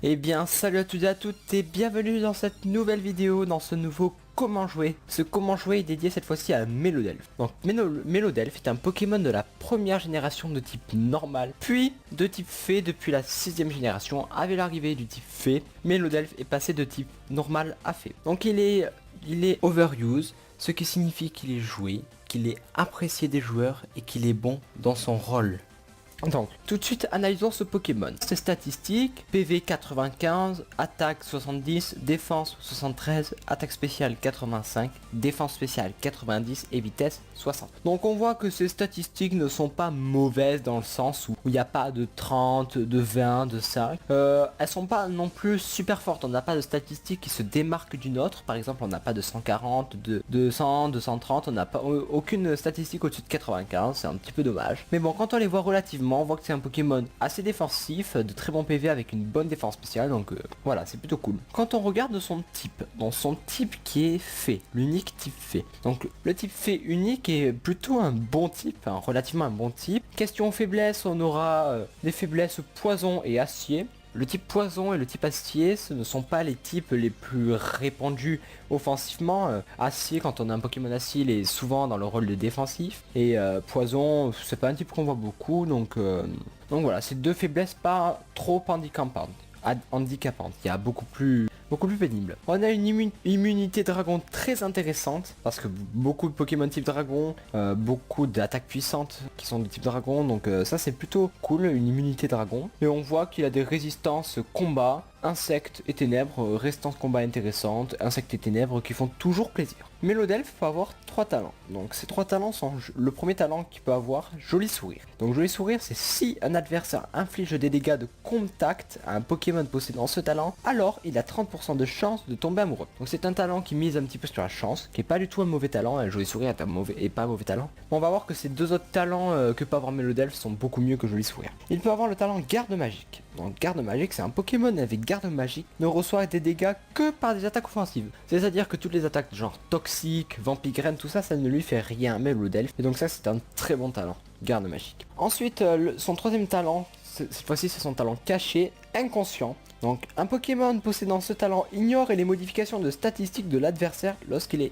Eh bien salut à tous et à toutes et bienvenue dans cette nouvelle vidéo, dans ce nouveau comment jouer. Ce comment jouer est dédié cette fois-ci à Melodelph. Donc Melodelph est un Pokémon de la première génération de type normal, puis de type fée depuis la 6ème génération. Avec l'arrivée du type fée, Melodelph est passé de type normal à fée. Donc il est overuse, ce qui signifie qu'il est joué, qu'il est apprécié des joueurs et qu'il est bon dans son rôle. Donc, tout de suite, analysons ce Pokémon. Ses statistiques, PV 95, attaque 70, défense 73, attaque spéciale 85, défense spéciale 90 et vitesse 60. Donc on voit que ces statistiques ne sont pas mauvaises dans le sens où il n'y a pas de 30, de 20, de 5. Elles sont pas non plus super fortes, on n'a pas de statistiques qui se démarquent d'une autre. Par exemple, on n'a pas de 140, de 100, de 130, on n'a pas aucune statistique au-dessus de 95, c'est un petit peu dommage. Mais bon, quand on les voit relativement, on voit que c'est un Pokémon assez défensif, de très bon PV avec une bonne défense spéciale, donc voilà, c'est plutôt cool. Quand on regarde son type, dans son type qui est fée, l'unique type fée. Donc le type fée unique est plutôt un bon type, relativement un bon type. Question faiblesse, on aura des faiblesses poison et acier. Le type poison et le type acier, ce ne sont pas les types les plus répandus offensivement. Acier, quand on a un Pokémon acier, il est souvent dans le rôle de défensif. Et poison, c'est pas un type qu'on voit beaucoup. Donc voilà, c'est deux faiblesses pas trop handicapantes. Il y a beaucoup plus pénible. On a une immunité dragon très intéressante parce que beaucoup de Pokémon type dragon, beaucoup d'attaques puissantes qui sont de type dragon, donc ça c'est plutôt cool, une immunité dragon. Et on voit qu'il a des résistances combat, insectes et ténèbres, résistance combat intéressante, insectes et ténèbres qui font toujours plaisir. Melodelph peut avoir 3 talents. Donc ces 3 talents sont le premier talent qu'il peut avoir, joli sourire. Donc joli sourire, c'est si un adversaire inflige des dégâts de contact à un Pokémon possédant ce talent, alors il a 30% de chance de tomber amoureux. Donc c'est un talent qui mise un petit peu sur la chance, qui est pas du tout un mauvais talent. Un joli sourire est pas un mauvais talent. On va voir que ces deux autres talents que peut avoir Melodelph sont beaucoup mieux que joli sourire. Il peut avoir le talent garde magique. Donc garde magique, c'est un Pokémon avec garde magique, ne reçoit des dégâts que par des attaques offensives. C'est-à-dire que toutes les attaques genre toxique, vampigraine, tout ça, ça ne lui fait rien, Melodelph. Et donc ça, c'est un très bon talent, garde magique. Ensuite, son troisième talent, cette fois-ci, c'est son talent caché, inconscient. Donc un Pokémon possédant ce talent ignore les modifications de statistiques de l'adversaire lorsqu'il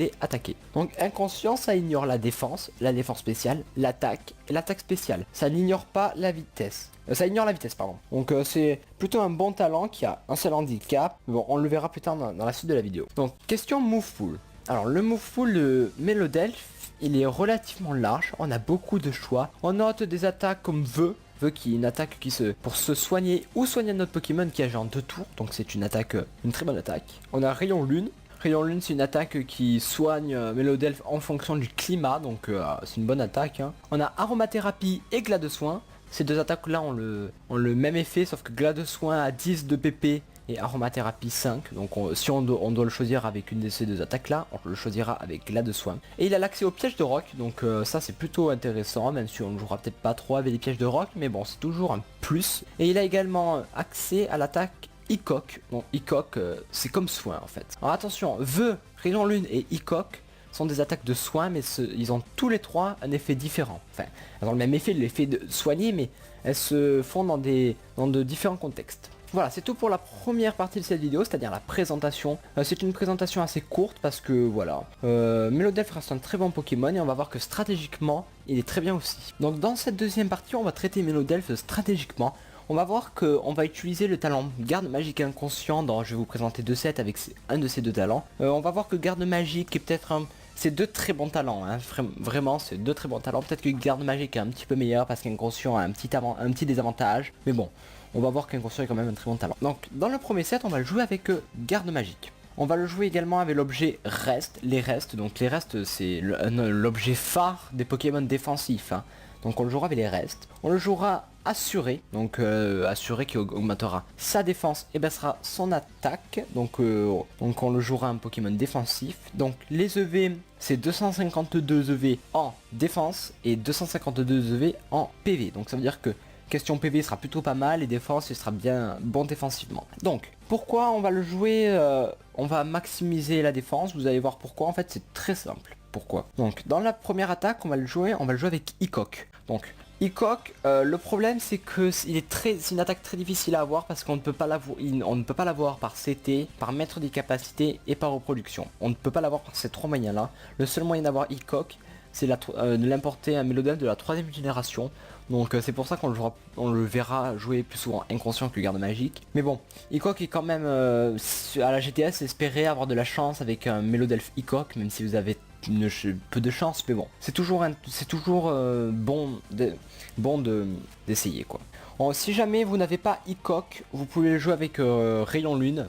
est attaqué. Donc inconscient, ça ignore la défense spéciale, l'attaque et l'attaque spéciale. Ça n'ignore pas la vitesse. Ça ignore la vitesse, pardon. Donc c'est plutôt un bon talent qui a un seul handicap. Bon, on le verra plus tard dans la suite de la vidéo. Donc question move pool. Alors le move pool de Melodelph, il est relativement large. On a beaucoup de choix. On note des attaques comme Vœu qui est une attaque pour se soigner ou soigner notre Pokémon qui agit en 2 tours. Donc c'est une attaque, une très bonne attaque. On a Rayon Lune. Rayon Lune, c'est une attaque qui soigne Melodelph en fonction du climat, donc c'est une bonne attaque. Hein. On a Aromathérapie et Glas de Soin. Ces deux attaques là ont le même effet, sauf que Glas de Soin a 10 de PP et Aromathérapie 5. Donc si on doit le choisir avec une de ces deux attaques là, on le choisira avec Glas de Soin. Et il a l'accès au piège de roc, donc ça c'est plutôt intéressant, même si on ne jouera peut-être pas trop avec les pièges de roc, mais bon c'est toujours un plus. Et il a également accès à l'attaque Icoc. Bon, Icoc, c'est comme soin en fait. Alors attention, Vœu, Rayon Lune et Icoc sont des attaques de soin, mais ils ont tous les trois un effet différent. Enfin, elles ont le même effet, l'effet de soigner, mais elles se font dans de différents contextes. Voilà, c'est tout pour la première partie de cette vidéo, c'est-à-dire la présentation. C'est une présentation assez courte parce que voilà, Melodelph reste un très bon Pokémon et on va voir que stratégiquement, il est très bien aussi. Donc dans cette deuxième partie, on va traiter Melodelph stratégiquement. On va voir qu'on va utiliser le talent garde magique inconscient dont je vais vous présenter 2 sets avec un de ces deux talents. On va voir que garde magique est peut-être c'est 2 très bons talents, hein. Vraiment c'est 2 très bons talents. Peut-être que garde magique est un petit peu meilleur parce qu'inconscient a un petit désavantage. Mais bon, on va voir qu'inconscient est quand même un très bon talent. Donc dans le premier set, on va le jouer avec garde magique. On va le jouer également avec l'objet reste, les restes. Donc les restes c'est l'objet phare des Pokémon défensifs. Hein. Donc on le jouera avec les restes. On le jouera assuré, donc assuré qui augmentera sa défense et baissera son attaque. Donc on le jouera un Pokémon défensif. Donc les EV, c'est 252 EV en défense et 252 EV en PV. Donc ça veut dire que question PV sera plutôt pas mal et défense il sera bien bon défensivement. Donc pourquoi on va le jouer, on va maximiser la défense, vous allez voir pourquoi. En fait c'est très simple. Pourquoi? Donc dans la première attaque on va le jouer avec Icoc. Donc Hickok, le problème c'est que c'est une attaque très difficile à avoir parce qu'on ne peut pas l'avoir par CT, par maître des capacités et par reproduction. On ne peut pas l'avoir par ces 3 moyens là. Le seul moyen d'avoir Hickok, c'est de l'importer un Mélodelfe de la 3ème génération. Donc c'est pour ça qu'on le verra jouer plus souvent inconscient que le garde magique. Mais bon, Hickok est quand même à la GTS, espérer avoir de la chance avec un Mélodelfe Hickok, même si vous avez peu de chance, mais bon, c'est toujours bon d'essayer quoi. Si jamais vous n'avez pas Hickok, vous pouvez le jouer avec Rayon Lune,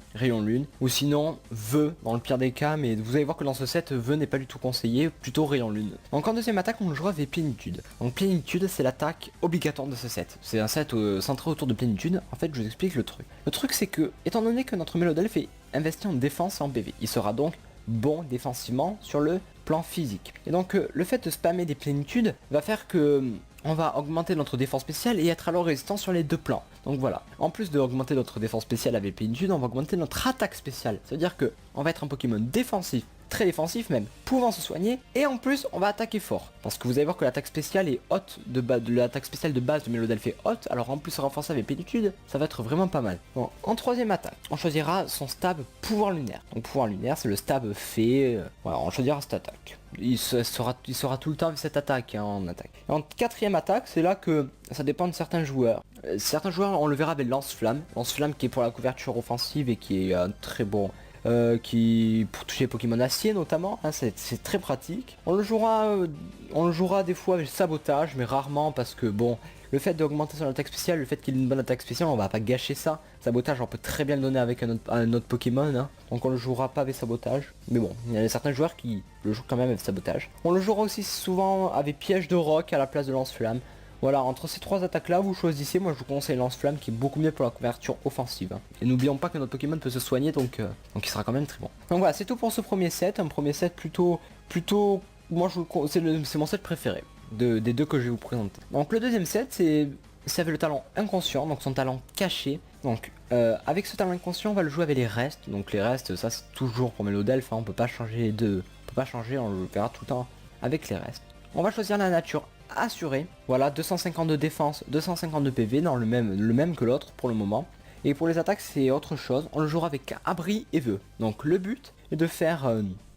ou sinon Vœu dans le pire des cas, mais vous allez voir que dans ce set, Vœu n'est pas du tout conseillé, plutôt Rayon Lune. Donc en deuxième attaque, on le joue avec Plénitude. Donc Plénitude, c'est l'attaque obligatoire de ce set. C'est un set centré autour de Plénitude. En fait, je vous explique le truc. Le truc, c'est que, étant donné que notre Mélodelfe est investi en défense et en PV, il sera donc bon défensivement sur le plan physique. Et donc le fait de spammer des plénitudes va faire que on va augmenter notre défense spéciale et être alors résistant sur les 2 plans. Donc voilà, en plus d'augmenter notre défense spéciale avec plénitude, on va augmenter notre attaque spéciale. C'est-à-dire que on va être un Pokémon défensif, très défensif même, pouvant se soigner, et en plus on va attaquer fort. Parce que vous allez voir que l'attaque spéciale est haute l'attaque spéciale de base de Mélodelfe est haute, alors en plus renforcer avec plénitude, ça va être vraiment pas mal. Bon, en troisième attaque, on choisira son stab pouvoir lunaire. Donc pouvoir lunaire, c'est le stab fait, voilà, on choisira cette attaque. Il sera tout le temps avec cette attaque en attaque. Et en quatrième attaque, c'est là que ça dépend de certains joueurs. Certains joueurs, on le verra avec lance-flamme. Lance-flamme qui est pour la couverture offensive et qui est très bon. Qui pour toucher les Pokémon acier notamment, hein, c'est très pratique. On le jouera des fois avec sabotage, mais rarement parce que bon, le fait d'augmenter son attaque spéciale, le fait qu'il ait une bonne attaque spéciale, on va pas gâcher ça. Sabotage, on peut très bien le donner avec un autre Pokémon, hein. Donc on le jouera pas avec sabotage. Mais bon, il y a certains joueurs qui le jouent quand même avec sabotage. On le jouera aussi souvent avec piège de roc à la place de lance-flamme. Voilà, entre ces 3 attaques là, vous choisissez. Moi je vous conseille lance-flamme qui est beaucoup mieux pour la couverture offensive, hein. Et n'oublions pas que notre Pokémon peut se soigner, donc il sera quand même très bon. Donc voilà, c'est tout pour ce premier set. Un premier set plutôt moi c'est mon set préféré des 2 que je vais vous présenter. Donc le deuxième set, c'est avec le talent inconscient, donc son talent caché. Donc avec ce talent inconscient, on va le jouer avec les restes. Donc les restes, ça c'est toujours pour Mélodelfe, hein, on peut pas changer les deux. On peut pas changer, on le verra tout le temps avec les restes. On va choisir la nature assurée. Voilà, 250 de défense, 250 de PV, dans le même que l'autre pour le moment. Et pour les attaques, c'est autre chose. On le jouera avec abri et vœu. Donc le but est de faire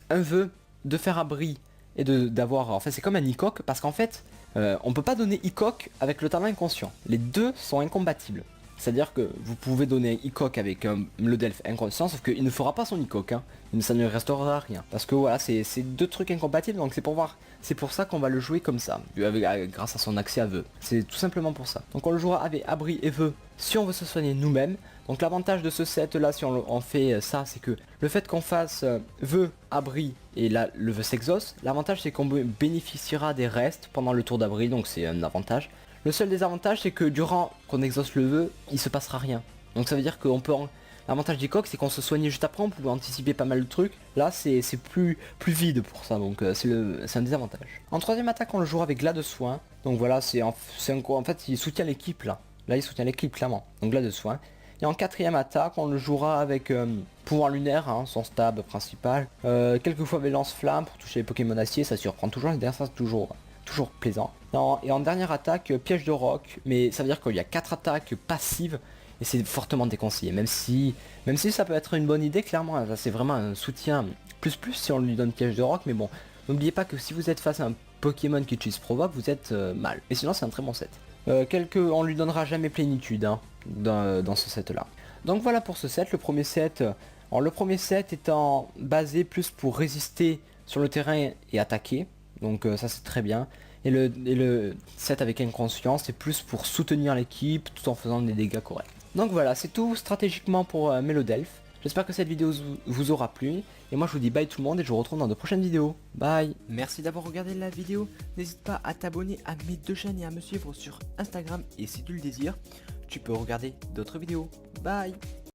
un vœu, de faire abri et d'avoir... En fait, c'est comme un Hickok parce qu'en fait, on peut pas donner Hickok avec le talent inconscient. Les deux sont incompatibles. C'est-à-dire que vous pouvez donner Hickok avec un Mélodelfe inconscient, sauf qu'il ne fera pas son Hickok, hein. Ça ne restera rien. Parce que voilà, c'est 2 trucs incompatibles, donc c'est pour ça qu'on va le jouer comme ça, grâce à son accès à vœu. C'est tout simplement pour ça. Donc on le jouera avec abri et vœu si on veut se soigner nous-mêmes. Donc l'avantage de ce set là, si on fait ça, c'est que le fait qu'on fasse vœu, abri et là le vœu s'exauce, l'avantage c'est qu'on bénéficiera des restes pendant le tour d'abri, donc c'est un avantage. Le seul désavantage, c'est que durant qu'on exauce le vœu, il se passera rien. Donc ça veut dire qu'on peut... L'avantage d'Hickok, c'est qu'on se soignait juste après, on pouvait anticiper pas mal de trucs. Là, c'est plus vide pour ça, donc c'est un désavantage. En troisième attaque, on le jouera avec Glas de Soin. Donc voilà, en fait, il soutient l'équipe là. Là, il soutient l'équipe clairement. Donc Glas de Soin. Et en quatrième attaque, on le jouera avec pouvoir lunaire, hein, son stab principal. Quelquefois avec lance-flamme pour toucher les Pokémon acier, ça surprend toujours. Et derrière ça, c'est toujours plaisant. Et en dernière attaque, piège de roc, mais ça veut dire qu'il y a 4 attaques passives et c'est fortement déconseillé, même si ça peut être une bonne idée, clairement, c'est vraiment un soutien plus si on lui donne piège de roc, mais bon, n'oubliez pas que si vous êtes face à un Pokémon qui utilise provoque, vous êtes mal, et sinon c'est un très bon set. On lui donnera jamais plénitude, hein, dans ce set là. Donc voilà pour ce set, le premier set étant basé plus pour résister sur le terrain et attaquer. Donc ça c'est très bien. Et le set avec inconscience, c'est plus pour soutenir l'équipe tout en faisant des dégâts corrects. Donc voilà, c'est tout stratégiquement pour Mélodelfe. J'espère que cette vidéo vous aura plu. Et moi je vous dis bye tout le monde et je vous retrouve dans de prochaines vidéos. Bye. Merci d'avoir regardé la vidéo. N'hésite pas à t'abonner à mes 2 chaînes et à me suivre sur Instagram. Et si tu le désires, tu peux regarder d'autres vidéos. Bye.